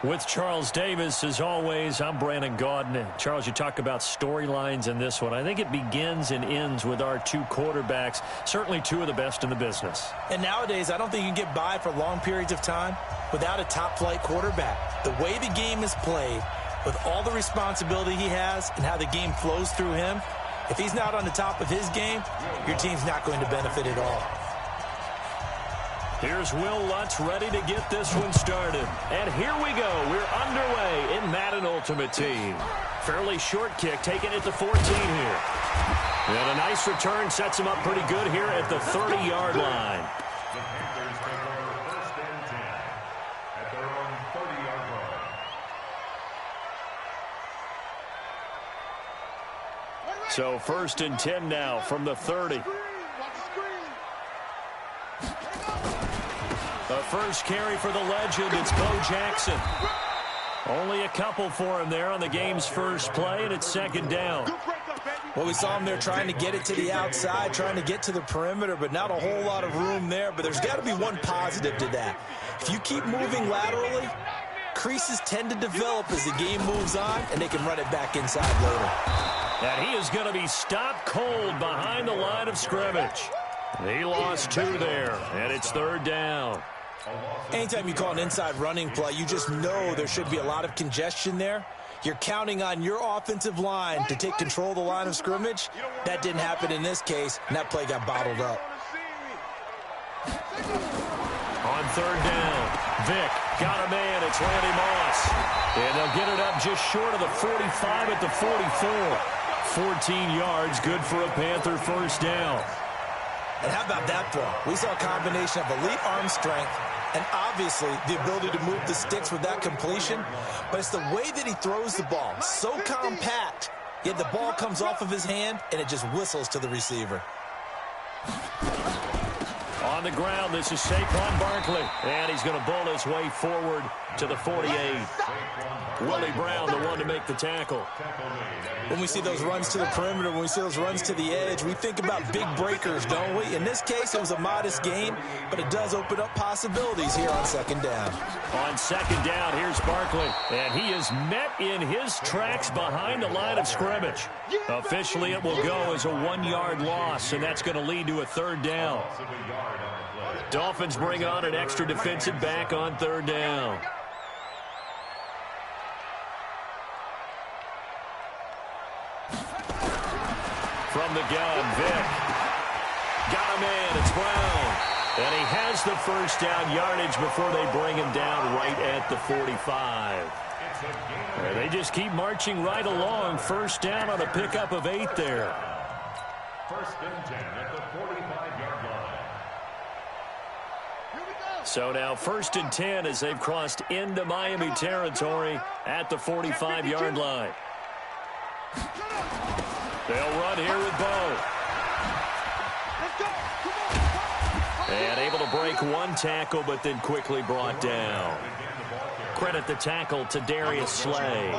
With Charles Davis, as always, I'm Brandon Gaudin. Charles, you talk about storylines in this one. I think it begins and ends with our two quarterbacks, certainly two of the best in the business. And nowadays, I don't think you can get by for long periods of time without a top-flight quarterback. The way the game is played, with all the responsibility he has and how the game flows through him, if he's not on the top of his game, your team's not going to benefit at all. Here's Will Lutz ready to get this one started. And here we go. We're underway in Madden Ultimate Team. Fairly short kick, taking it to 14 here. And a nice return sets him up pretty good here at the 30-yard line. So 1st and 10 now from the 30. The first carry for the legend, it's Bo Jackson. Only a couple for him there on the game's first play, and it's 2nd down. Well, we saw him there trying to get it to the outside, trying to get to the perimeter, but not a whole lot of room there. But there's got to be one positive to that. If you keep moving laterally, creases tend to develop as the game moves on, and they can run it back inside later. And he is going to be stopped cold behind the line of scrimmage. He lost 2 there, and it's 3rd down. Anytime you call an inside running play, you just know there should be a lot of congestion there. You're counting on your offensive line to take control of the line of scrimmage. That didn't happen in this case, and that play got bottled up. On 3rd down, Vick got a man. It's Randy Moss. And they'll get it up just short of the 45 at the 44. 14 yards, good for a Panther 1st down. And how about that throw? We saw a combination of elite arm strength and obviously the ability to move the sticks with that completion. But it's the way that he throws the ball. So compact, yet the ball comes off of his hand and it just whistles to the receiver. On the ground, this is Saquon Barkley. And he's going to bowl his way forward to the 48. Willie Brown, the one to make the tackle. When we see those runs to the perimeter, when we see those runs to the edge, we think about big breakers, don't we? In this case, it was a modest gain, but it does open up possibilities here on 2nd down. On 2nd down, here's Barkley, and he is met in his tracks behind the line of scrimmage. Officially, it will go as a 1-yard loss, and that's going to lead to a 3rd down. Dolphins bring on an extra defensive back on 3rd down. From the gun, Vick. Got a man, it's Brown. And he has the 1st down yardage before they bring him down right at the 45. And they just keep marching right along. 1st down on a pickup of 8 there. 1st and 10 at the 45-yard line. So now 1st and 10 as they've crossed into Miami territory at the 45-yard line. They'll run here with Bo. And able to break one tackle, but then quickly brought down. Credit the tackle to Darius Slay.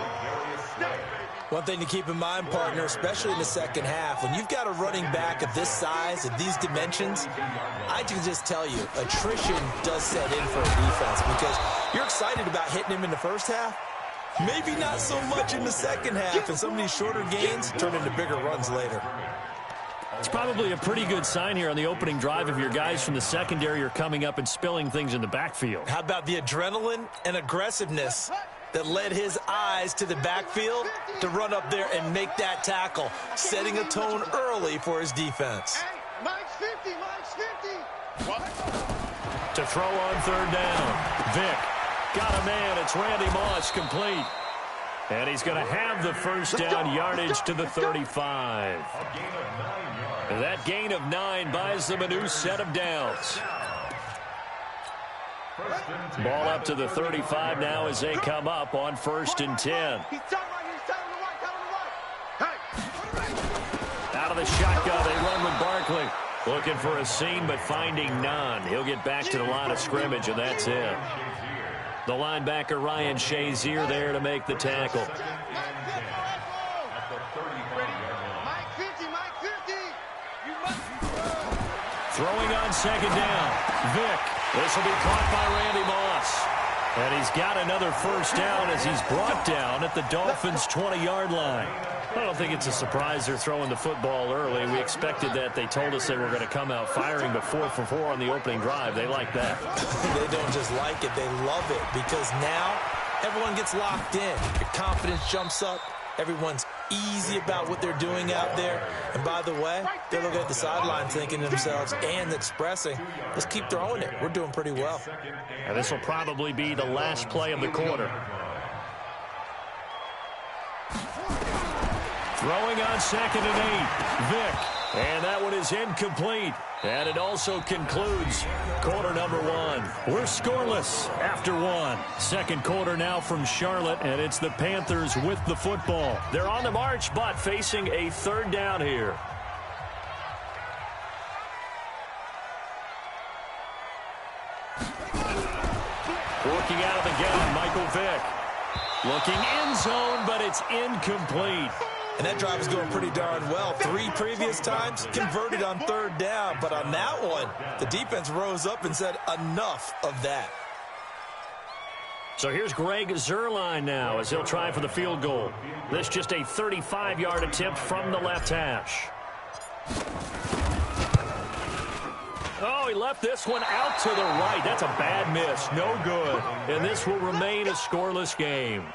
One thing to keep in mind, partner, especially in the 2nd half, when you've got a running back of this size, of these dimensions, I can just tell you, attrition does set in for a defense because you're excited about hitting him in the 1st half. Maybe not so much in the 2nd half, and some of these shorter gains turn into bigger runs later. It's probably a pretty good sign here on the opening drive if your guys from the secondary are coming up and spilling things in the backfield. How about the adrenaline and aggressiveness that led his eyes to the backfield to run up there and make that tackle, setting a tone early for his defense. Mike's 50, Mike's 50. What? To throw on 3rd down, Vick. Got a man, it's Randy Moss, complete. And he's going to have the 1st down yardage to the 35. And that gain of 9 buys them a new set of downs. Ball up to the 35 now as they come up on 1st and 10. Out of the shotgun, they run with Barkley. Looking for a seam, but finding none. He'll get back to the line of scrimmage, and that's it. The linebacker, Ryan Shazier, there to make the tackle. Throwing on 2nd down. Vick. This will be caught by Randy Moss. And he's got another first down as he's brought down at the Dolphins' 20-yard line. I don't think it's a surprise they're throwing the football early. We expected that. They told us they were going to come out firing, but 4 for 4 on the opening drive. They like that. They don't just like it. They love it because now everyone gets locked in. Your confidence jumps up. Everyone's easy about what they're doing out there. And by the way, they're looking at the sideline thinking to themselves and expressing, let's keep throwing it. We're doing pretty well. And this will probably be the last play of the quarter. Throwing on 2nd and 8. Vick. And that one is incomplete. And it also concludes quarter number 1. We're scoreless after 1. Second quarter now from Charlotte, and it's the Panthers with the football. They're on the march, but facing a 3rd down here. Working out of the gun, Michael Vick. Looking end zone, but it's incomplete. And that drive is going pretty darn well. 3 previous times converted on 3rd down. But on that one, the defense rose up and said, enough of that. So here's Greg Zuerlein now as he'll try for the field goal. This just a 35-yard attempt from the left hash. Oh, he left this one out to the right. That's a bad miss. No good. And this will remain a scoreless game.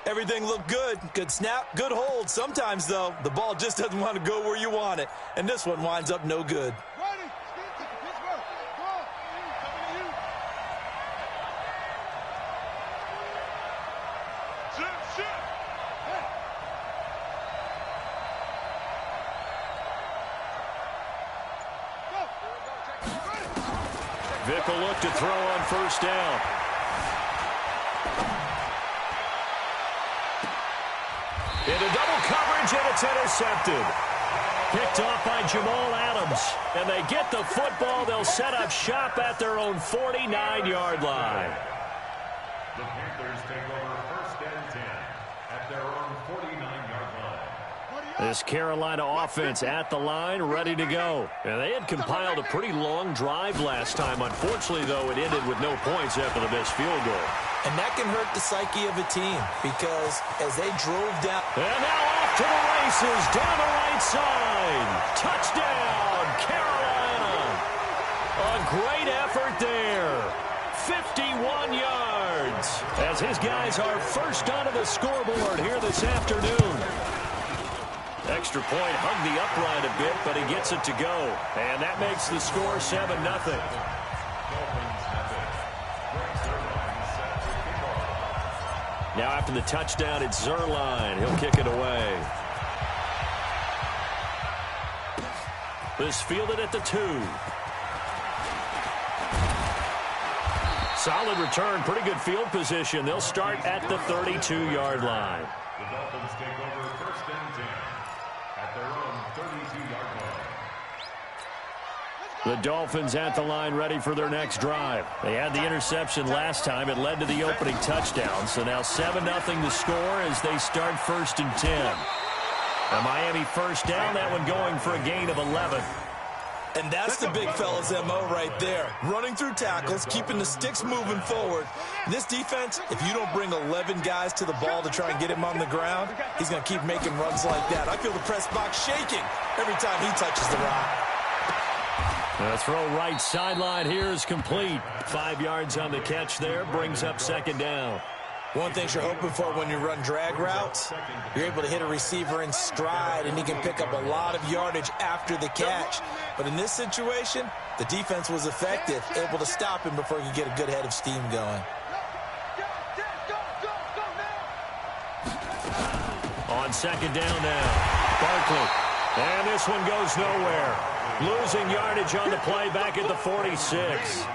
Everything looked good. Good snap, good hold. Sometimes, though, the ball just doesn't want to go where you want it. And this one winds up no good. Vick will look to throw on 1st down. Into double coverage, and it's intercepted. Picked off by Jamal Adams. And they get the football. They'll set up shop at their own 49-yard line. The Panthers take over 1st and 10 at their own 49-yard line. This Carolina offense at the line, ready to go. And they had compiled a pretty long drive last time. Unfortunately, though, it ended with no points after the missed field goal. And that can hurt the psyche of a team because as they drove down. And now off to the races down the right side. Touchdown, Carolina. A great effort there. 51 yards as his guys are first onto the scoreboard here this afternoon. Extra point hung the upright a bit, but he gets it to go. And that makes the score 7-0. Now after the touchdown, it's Zuerlein. He'll kick it away. This fielded at the 2. Solid return, pretty good field position. They'll start at the 32-yard line. The Dolphins take over 1st and 10 at their own 32-yard line. The Dolphins at the line ready for their next drive. They had the interception last time. It led to the opening touchdown. So now 7-0 the score as they start 1st and 10. A Miami first down, that one going for a gain of 11. And that's the big fella's MO right there. Running through tackles, keeping the sticks moving forward. This defense, if you don't bring 11 guys to the ball to try and get him on the ground, he's going to keep making runs like that. I feel the press box shaking every time he touches the rock. The throw right sideline here is complete. 5 yards on the catch there, brings up 2nd down. One thing you're hoping for when you run drag routes, you're able to hit a receiver in stride, and he can pick up a lot of yardage after the catch. But in this situation, the defense was effective, able to stop him before he could get a good head of steam going. On 2nd down now, Barkley. And this one goes nowhere. Losing yardage on the play back at the 46.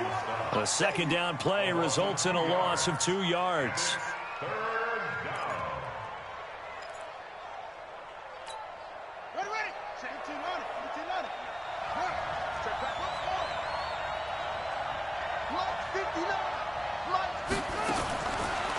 A 2nd down play results in a loss of 2 yards. 3rd down. Ready. 17 on it. 17 on it. Check back. Lights 59.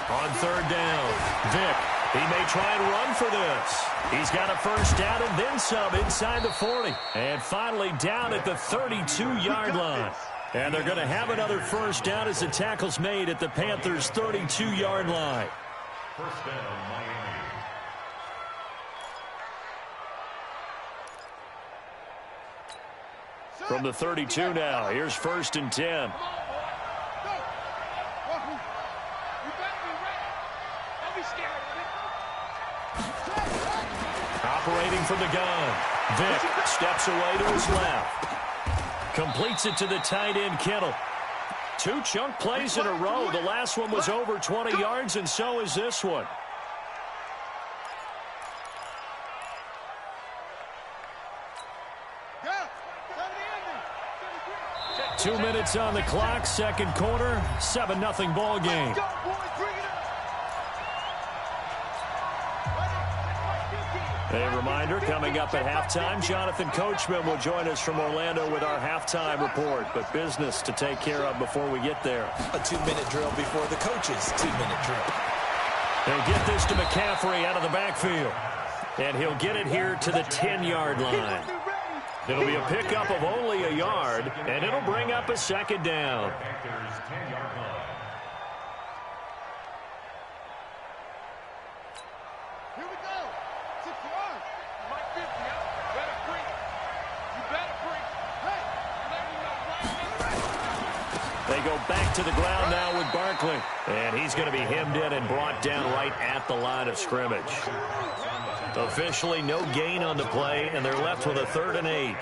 On 3rd down, Vick. He may try and run for this. He's got a first down and then some inside the 40. And finally down at the 32-yard line. And they're going to have another first down as the tackle's made at the Panthers' 32-yard line. First down, Miami. From the 32 now, here's 1st and 10. Operating from the gun. Vick steps away to his left. Completes it to the tight end, Kittle. 2 chunk plays in a row. The last one was over 20 yards, and so is this one. Two minutes on the clock, second quarter, 7-0 ball game. A reminder, coming up at halftime, Jonathan Coachman will join us from Orlando with our halftime report. But business to take care of before we get there. A 2-minute drill before the coach's 2-minute drill. They'll get this to McCaffrey out of the backfield. And he'll get it here to the 10-yard line. It'll be a pickup of only a yard, and it'll bring up a second down. Panthers 10-yard line. Here we go. 6 yards. Mike 50, huh? Better break. You better break. Hey, They go back to the ground now with Barkley. And he's going to be hemmed in and brought down right at the line of scrimmage. Officially no gain on the play, and they're left with a 3rd and 8.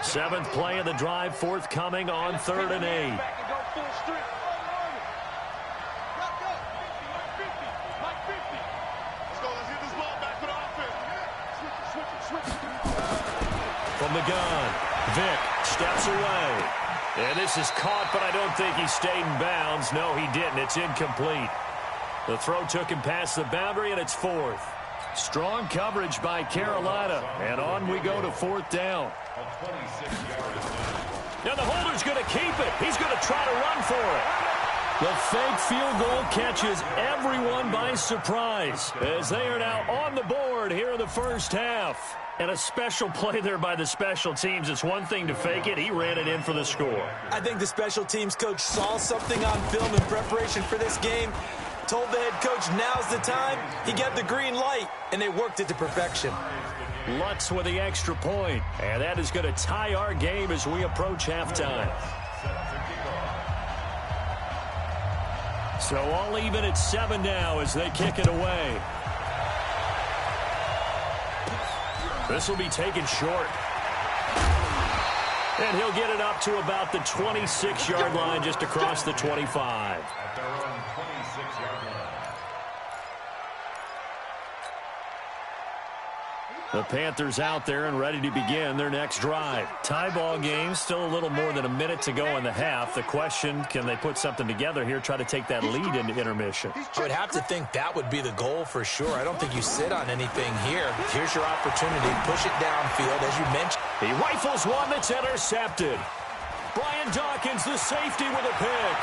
7th play of the drive, forthcoming on 3rd and 8. From the gun, Vick steps away. And this is caught, but I don't think he stayed in bounds. No, he didn't. It's incomplete. The throw took him past the boundary, and it's 4th. Strong coverage by Carolina. And on we go to 4th down. Now the holder's going to keep it. He's going to try to run for it. The fake field goal catches everyone by surprise as they are now on the board here in the first half. And a special play there by the special teams. It's one thing to fake it. He ran it in for the score. I think the special teams coach saw something on film in preparation for this game, told the head coach now's the time. He got the green light, and they worked it to perfection. Lutz with the extra point. And that is going to tie our game as we approach halftime. So all even at 7 now as they kick it away. This will be taken short. And he'll get it up to about the 26-yard line, just across the 25. At their own 26-yard line. The Panthers out there and ready to begin their next drive. Tie ball game, still a little more than a minute to go in the half. The question, can they put something together here, try to take that lead into intermission? I would have to think that would be the goal for sure. I don't think you sit on anything here. Here's your opportunity. Push it downfield, as you mentioned. He rifles one that's intercepted. Brian Dawkins, the safety, with a pick.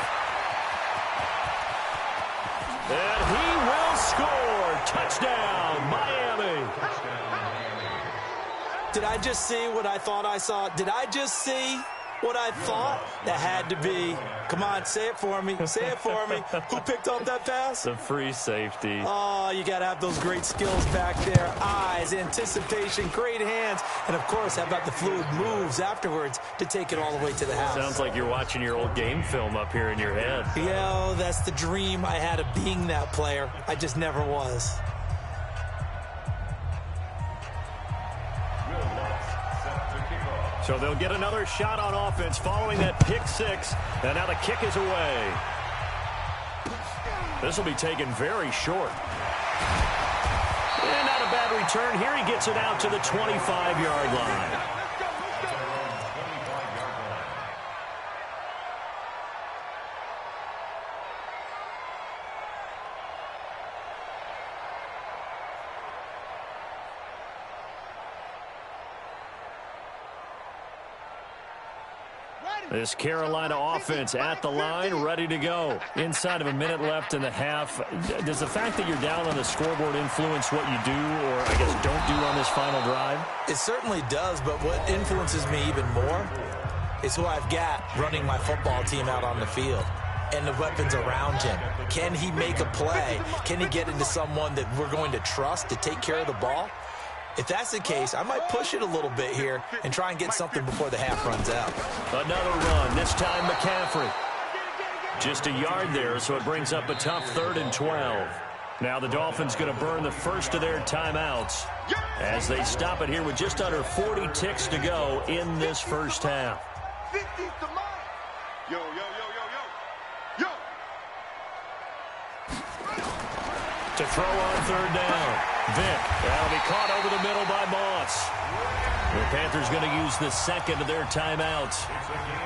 And he will score. Touchdown, Miami. Did I just see what I thought I saw? Did I just see what I thought? That had to be. Come on, say it for me. Say it for me. Who picked up that pass? The free safety. Oh, you got to have those great skills back there. Eyes, anticipation, great hands. And, of course, how about the fluid moves afterwards to take it all the way to the house? Sounds like you're watching your old game film up here in your head. Yeah, that's the dream I had of being that player. I just never was. So they'll get another shot on offense following that pick six. And now the kick is away. This will be taken very short. And not a bad return. Here he gets it out to the 25-yard line. This Carolina offense at the line, ready to go. Inside of a minute left in the half. Does the fact that you're down on the scoreboard influence what you do, or I guess don't do on this final drive? It certainly does, but what influences me even more is who I've got running my football team out on the field and the weapons around him. Can he make a play? Can he get into someone that we're going to trust to take care of the ball? If that's the case, I might push it a little bit here and try and get something before the half runs out. Another run, this time McCaffrey. Just a yard there, so it brings up a tough 3rd and 12. Now the Dolphins going to burn the first of their timeouts as they stop it here with just under 40 ticks to go in this first half. 50's the mark. Yo, yo, yo, yo, yo. Yo. To throw on 3rd down. Vick, that'll be caught over the middle by Moss. The Panthers going to use the second of their timeouts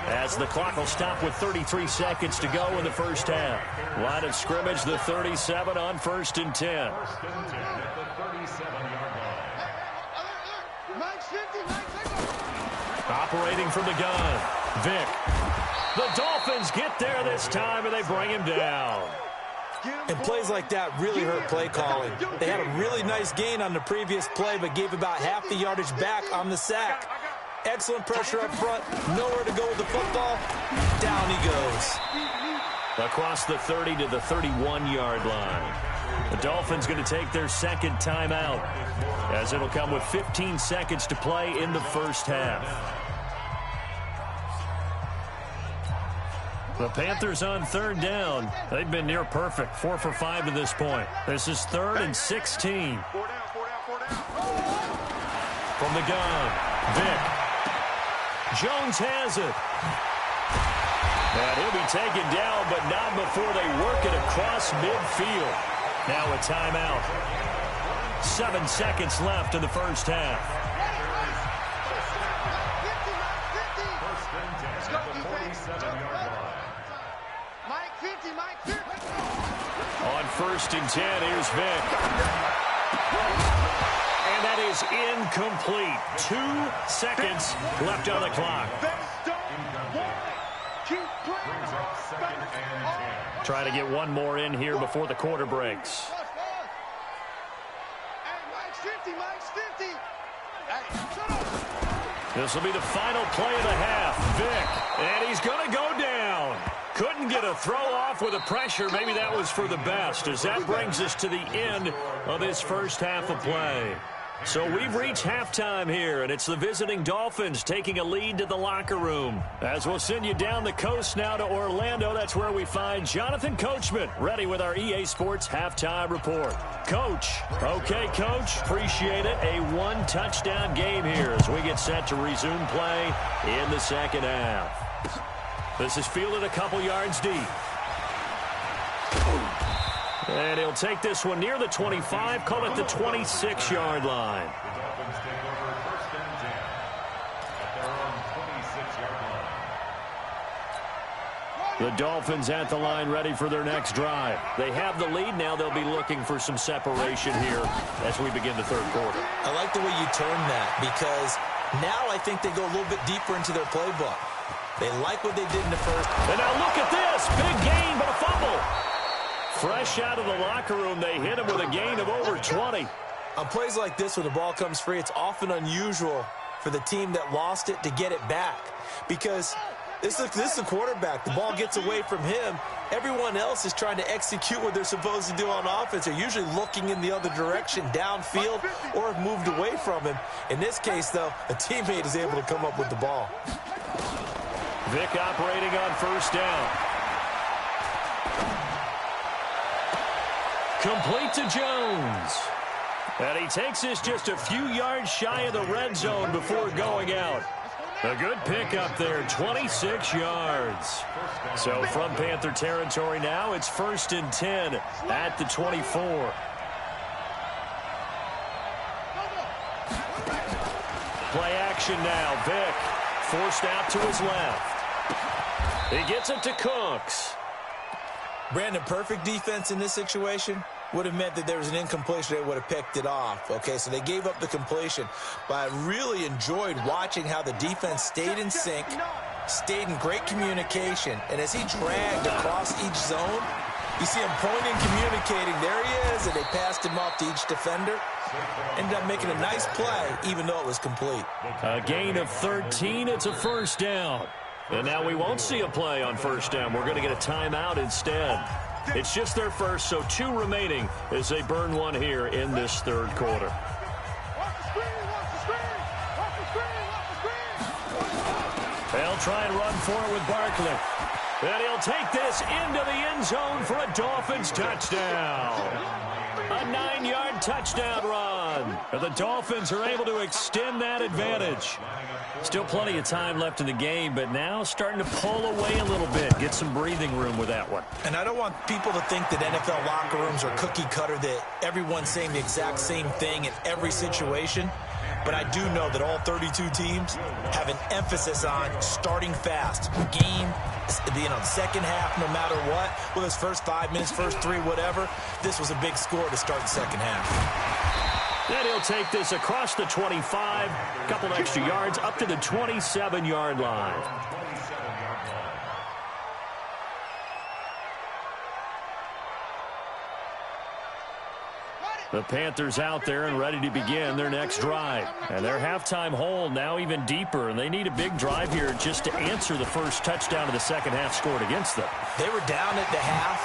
as the clock will stop with 33 seconds to go in the first half. Line of scrimmage, the 37 on 1st and 10. 1st and 10 at the 37-yard line. Mike's 50, Mike's Operating from the gun, Vick. The Dolphins get there this time, and they bring him down. And plays like that really hurt play calling. They had a really nice gain on the previous play, but gave about half the yardage back on the sack. Excellent pressure up front. Nowhere to go with the football. Down he goes. Across the 30 to the 31-yard line. The Dolphins going to take their second timeout as it'll come with 15 seconds to play in the first half. The Panthers on 3rd down. They've been near perfect, 4 for 5 to this point. This is 3rd and 16. From the gun, Vick. Jones has it. And he'll be taken down, but not before they work it across midfield. Now a timeout. 7 seconds left in the first half. 1st and 10 at the 47-yard line. Mike 50, Mike 50. On 1st and 10, here's Vick. And that is incomplete. 2 seconds left on the clock. Brings up 2nd and 10. Try to get one more in here before the quarter breaks. Hey, Mike's 50, Mike's 50. Hey, shut up. This will be the final play of the half. Vick, and he's going to go down. Couldn't get a throw off with the pressure. Maybe that was for the best, as that brings us to the end of this first half of play. So we've reached halftime here, and it's the visiting Dolphins taking a lead to the locker room. As we'll send you down the coast now to Orlando, that's where we find Jonathan Coachman, ready with our EA Sports halftime report. Coach. Okay, Coach. Appreciate it. A 1-touchdown game here as we get set to resume play in the second half. This is fielded a couple yards deep. And he'll take this one near the 25, call it the 26-yard line. The Dolphins take over 1st and 10 at their own 26-yard line. The Dolphins at the line ready for their next drive. They have the lead. Now they'll be looking for some separation here as we begin the third quarter. I like the way you turn that, because now I think they go a little bit deeper into their playbook. They like what they did in the first. And now look at this. Big gain, but a fumble. Fresh out of the locker room, they hit him with a gain of over 20. On plays like this, when the ball comes free, it's often unusual for the team that lost it to get it back. Because this is the quarterback. The ball gets away from him. Everyone else is trying to execute what they're supposed to do on offense. They're usually looking in the other direction, downfield, or have moved away from him. In this case, though, a teammate is able to come up with the ball. Vick operating on 1st down. Complete to Jones. And he takes this just a few yards shy of the red zone before going out. A good pickup there, 26 yards. So from Panther territory now, it's 1st and 10 at the 24. Play action now. Vick forced out to his left. He gets it to Cooks. Brandon, perfect defense in this situation would have meant that there was an incompletion. They would have picked it off. Okay, so they gave up the completion. But I really enjoyed watching how the defense stayed in sync, stayed in great communication. And as he dragged across each zone, you see him pointing, communicating. There he is, and they passed him off to each defender. Ended up making a nice play, even though it was complete. A gain of 13. It's a 1st down. And now we won't see a play on first down. We're going to get a timeout instead. It's just their first, so 2 remaining as they burn one here in this third quarter. They'll try and run for it with Barkley. And he'll take this into the end zone for a Dolphins touchdown. A 9-yard touchdown run. And the Dolphins are able to extend that advantage. Still plenty of time left in the game, but now starting to pull away a little bit. Get some breathing room with that one. And I don't want people to think that NFL locker rooms are cookie cutter, that everyone's saying the exact same thing in every situation. But I do know that all 32 teams have an emphasis on starting fast. Game, the second half, no matter what. Well, those first 5 minutes, first 3, whatever. This was a big score to start the second half. Then he'll take this across the 25, a couple extra yards, up to the 27-yard line. The Panthers out there and ready to begin their next drive. And their halftime hole now even deeper, and they need a big drive here just to answer the first touchdown of the second half scored against them. They were down at the half.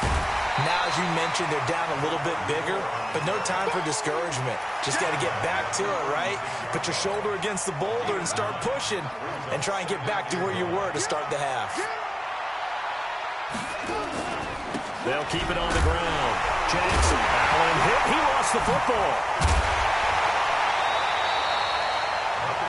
Now, as you mentioned, they're down a little bit bigger, but no time for discouragement. Just got to get back to it, right? Put your shoulder against the boulder and start pushing and try and get back to where you were to start the half. They'll keep it on the ground. Jackson, Allen hit. He lost the football.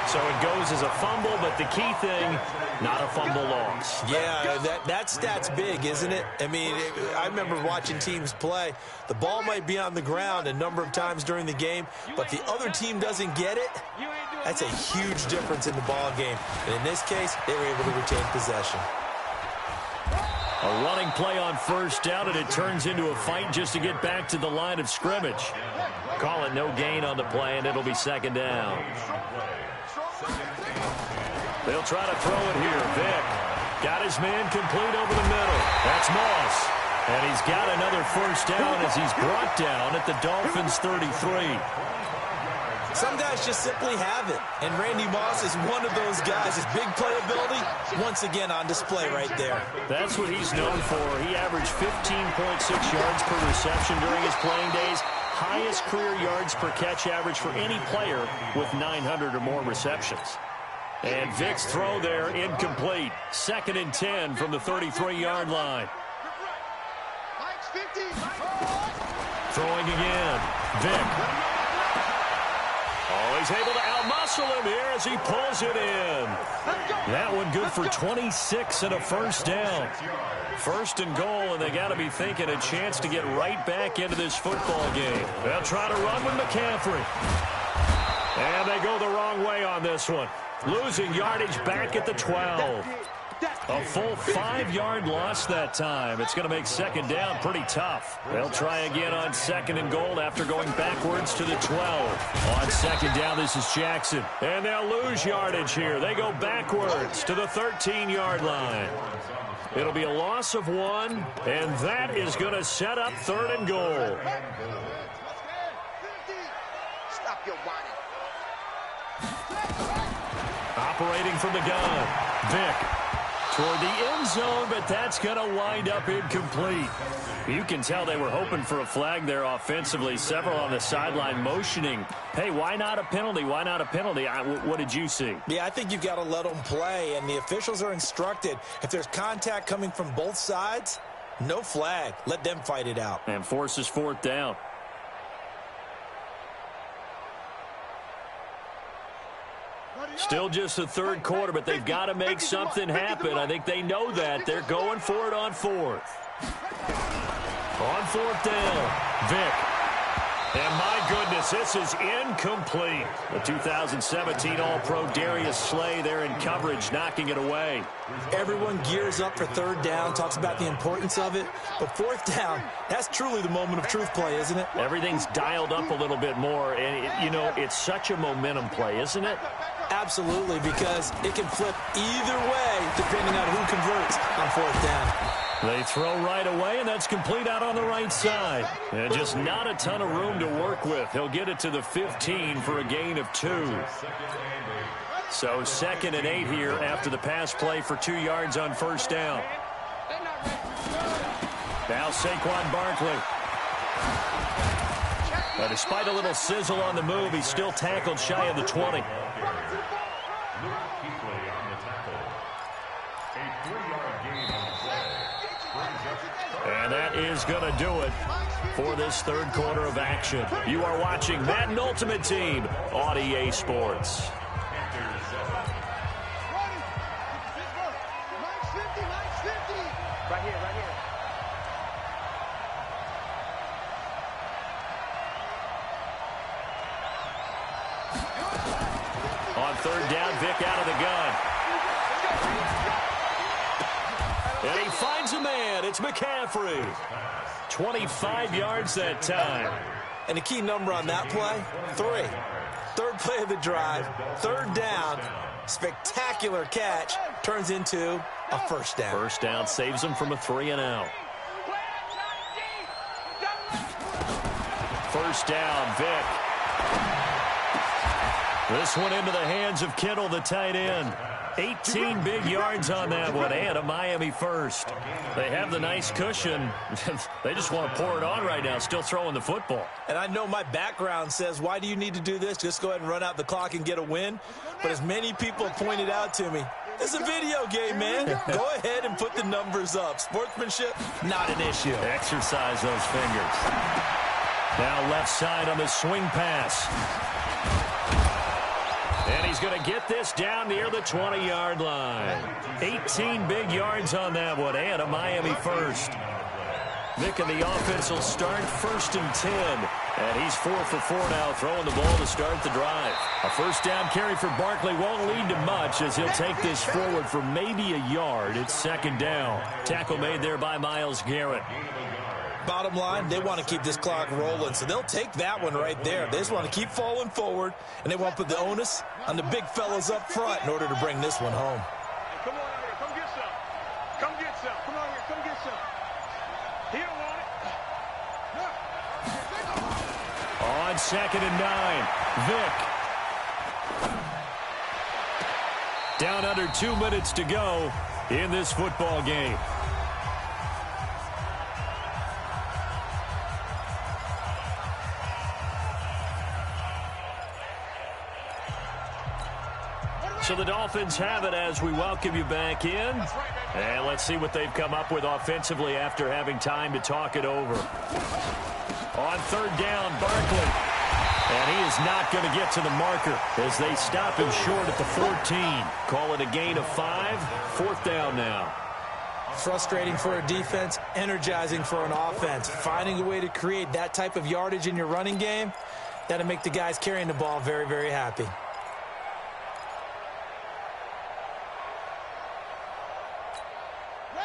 So it goes as a fumble, but the key thing, not a fumble loss. Yeah, that stat's big, isn't it? I mean, I remember watching teams play. The ball might be on the ground a number of times during the game, but the other team doesn't get it. That's a huge difference in the ball game. And in this case, they were able to retain possession. A running play on first down, and it turns into a fight just to get back to the line of scrimmage. Call it no gain on the play, and it'll be second down. They'll try to throw it here. Vick got his man complete over the middle. That's Moss. And he's got another first down as he's brought down at the Dolphins' 33. Some guys just simply have it, and Randy Moss is one of those guys. His big playability, once again, on display right there. That's what he's known for. He averaged 15.6 yards per reception during his playing days. Highest career yards per catch average for any player with 900 or more receptions. And Vick's throw there incomplete. 2nd and 10 from the 33-yard line. Throwing again. Vick. Oh, he's able to outmuscle him here as he pulls it in. That one good for 26 and a first down. 1st and goal, and they got to be thinking a chance to get right back into this football game. They'll try to run with McCaffrey. And they go the wrong way on this one. Losing yardage back at the 12. A full 5-yard loss that time. It's going to make second down pretty tough. They'll try again on 2nd and goal after going backwards to the 12. On second down, this is Jackson. And they'll lose yardage here. They go backwards to the 13-yard line. It'll be a loss of 1, and that is going to set up 3rd and goal. Stop your whining. Operating from the gun, Vick. Toward the end zone, but that's going to wind up incomplete. You can tell they were hoping for a flag there offensively. Several on the sideline motioning. Hey, why not a penalty? Why not a penalty? What did you see? Yeah, I think you've got to let them play, and the officials are instructed. If there's contact coming from both sides, no flag. Let them fight it out. And forces 4th down. Still just the 3rd quarter, but they've got to make something happen. I think they know that. They're going for it on 4th. On 4th down, Vick. And my goodness, this is incomplete. The 2017 All-Pro Darius Slay there in coverage, knocking it away. Everyone gears up for 3rd down, talks about the importance of it. But 4th down, that's truly the moment of truth play, isn't it? Everything's dialed up a little bit more. And, it's such a momentum play, isn't it? Absolutely, because it can flip either way depending on who converts on 4th down. They throw right away, and that's complete out on the right side. And just not a ton of room to work with. He'll get it to the 15 for a gain of 2. So 2nd and 8 here after the pass play for 2 yards on first down. Now Saquon Barkley. But despite a little sizzle on the move, he's still tackled shy of the 20. And that is going to do it for this third quarter of action. You are watching Madden Ultimate Team on EA Sports. Right here, right here. On third down, Vic out of the gun. And he finds a man. It's McCaffrey. 25 yards that time. And the key number on that play, 3. Third play of the drive, third down, spectacular catch, turns into a first down. First down saves him from a 3-and-out. First down, Vic. This one into the hands of Kittle, the tight end. 18 big yards on that one, and a Miami first. They have the nice cushion. They just want to pour it on right now, still throwing the football. And I know my background says, why do you need to do this? Just go ahead and run out the clock and get a win. But as many people have pointed out to me, it's a video game, man. Go ahead and put the numbers up. Sportsmanship, not an issue. Exercise those fingers. Now left side on the swing pass. And he's going to get this down near the 20-yard line. 18 big yards on that one, and a Miami first. Vic and the offense will start 1st and 10. And he's 4 for 4 now, throwing the ball to start the drive. A first down carry for Barkley won't lead to much as he'll take this forward for maybe a yard. It's 2nd down. Tackle made there by Myles Garrett. Bottom line, they want to keep this clock rolling, so they'll take that one right there. They just want to keep falling forward, and they want to put the onus on the big fellas up front in order to bring this one home. Hey, come on out here. Come get some. Come get some. Come on here. Come get some. He don't want it. On 2nd and 9, Vic. Down under 2 minutes to go in this football game. So the Dolphins have it as we welcome you back in. And let's see what they've come up with offensively after having time to talk it over. On third down, Barkley. And he is not going to get to the marker as they stop him short at the 14. Call it a gain of 5. 4th down now. Frustrating for a defense, energizing for an offense. Finding a way to create that type of yardage in your running game, that'll make the guys carrying the ball very, very happy.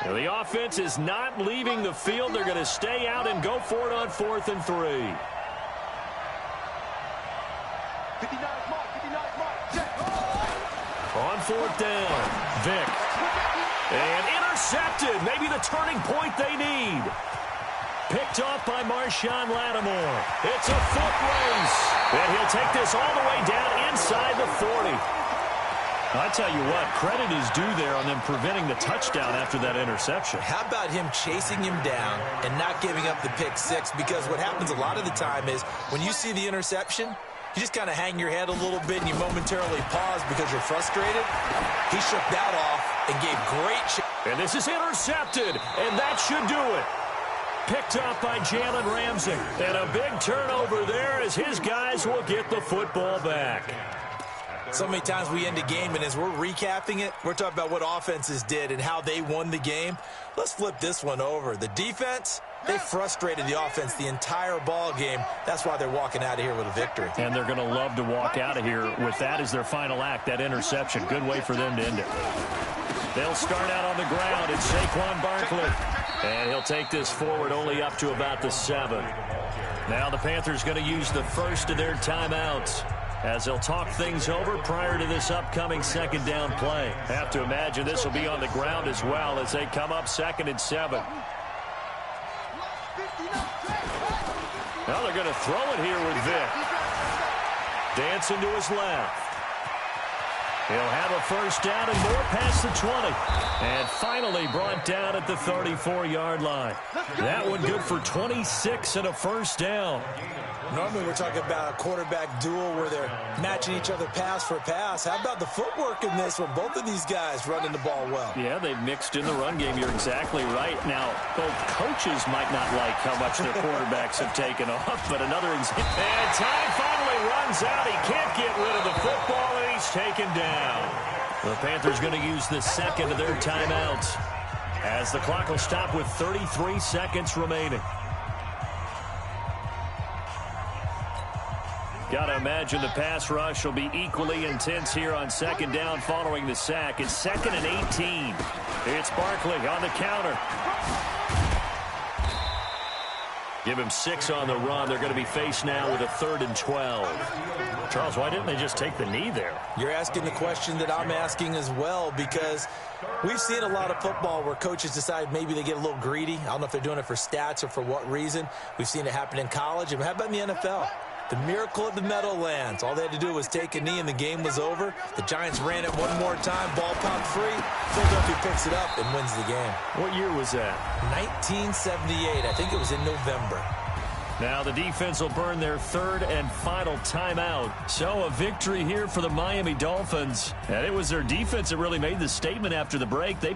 Now the offense is not leaving the field. They're going to stay out and go for it on 4th and 3. 59 mark. 59 mark. On 4th down, Vic. And intercepted. Maybe the turning point they need. Picked off by Marshawn Lattimore. It's a foot race. And he'll take this all the way down inside the 40. I tell you what, credit is due there on them preventing the touchdown after that interception. How about him chasing him down and not giving up the pick 6? Because what happens a lot of the time is when you see the interception, you just kind of hang your head a little bit and you momentarily pause because you're frustrated. He shook that off and gave great And this is intercepted, and that should do it. Picked up by Jalen Ramsey. And a big turnover there as his guys will get the football back. So many times we end a game, and as we're recapping it, we're talking about what offenses did and how they won the game. Let's flip this one over. The defense, they frustrated the offense the entire ball game. That's why they're walking out of here with a victory. And they're going to love to walk out of here with that as their final act, that interception. Good way for them to end it. They'll start out on the ground. It's Saquon Barkley. And he'll take this forward only up to about the 7. Now the Panthers going to use the first of their timeouts as they'll talk things over prior to this upcoming 2nd down play. Have to imagine this will be on the ground as well as they come up 2nd and 7. Now they're going to throw it here with Vic. Dancing to his left. He'll have a first down and more past the 20. And finally brought down at the 34-yard line. That one good for 26 and a first down. Normally we're talking about a quarterback duel where they're matching each other pass for pass. How about the footwork in this one? Both of these guys running the ball well. Yeah, they've mixed in the run game. You're exactly right. Now, both coaches might not like how much their quarterbacks have taken off, but another example. And time finally runs out. He can't get rid of the football, and he's taken down. The Panthers going to use the second of their timeouts as the clock will stop with 33 seconds remaining. Got to imagine the pass rush will be equally intense here on second down following the sack. It's 2nd and 18. It's Barkley on the counter. Give him 6 on the run. They're going to be faced now with a 3rd and 12. Charles, why didn't they just take the knee there? You're asking the question that I'm asking as well, because we've seen a lot of football where coaches decide maybe they get a little greedy. I don't know if they're doing it for stats or for what reason. We've seen it happen in college. And how about in the NFL? The miracle of the Meadowlands. All they had to do was take a knee and the game was over. The Giants ran it one more time. Ball popped free. Philadelphia picks it up and wins the game. What year was that? 1978. I think it was in November. Now the defense will burn their 3rd and final timeout. So a victory here for the Miami Dolphins. And it was their defense that really made the statement after the break. They